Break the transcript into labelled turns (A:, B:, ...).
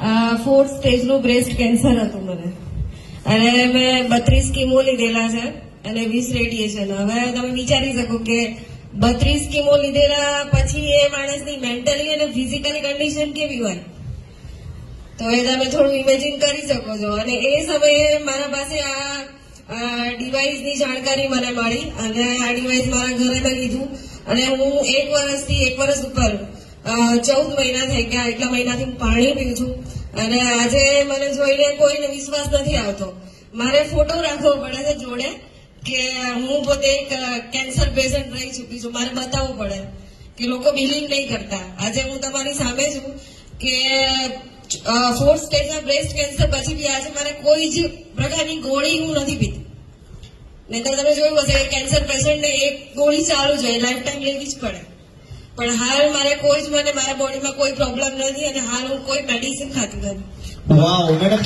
A: 4th સ્ટેજનું breast cancer હતું મને, અને મેં 32 કીમો લીધેલા છે અને 20 રેડિયેશન. હવે તમે વિચારી શકો કે 32 કીમો લીધેલા પછી એ માણસની મેન્ટલી અને ફિઝિકલી કન્ડિશન કેવી હોય, તો એ તમે થોડું ઇમેજિન કરી શકો છો. અને એ સમયે મારા પાસે આ ડિવાઇસની જાણકારી મને મળી અને આ ડિવાઇસ મારા ઘરે મેં લીધું અને હું 1 વર્ષ ઉપર 14 મહિના થઈ ગયા. એટલા મહિનાથી હું પાણી પીઉં છું અને આજે મને જોઈને કોઈને વિશ્વાસ નથી આવતો. મારે ફોટો રાખવો પડે છે જોડે કે હું પોતે એક કેન્સર પેશન્ટ રહી ચૂકી છું. મારે બતાવવું પડે કે લોકો બિલીવ નહીં કરતા. આજે હું તમારી સામે છું કે 4th સ્ટેજના બ્રેસ્ટ કેન્સર પછી બી આજે મારે કોઈ જ પ્રકારની ગોળી હું નથી પીતી. નહીતર તમે જોયું હશે કે કેન્સર પેશન્ટને એક ગોળી ચાલુ છે, લાઈફ ટાઈમ લેવી જ પડે. પણ હાલ મારે કોઈ જ મારા બોડીમાં કોઈ પ્રોબ્લેમ નથી અને હાલ હું કોઈ મેડિસિન ખાતી નથી.
B: વાવ મેડમ.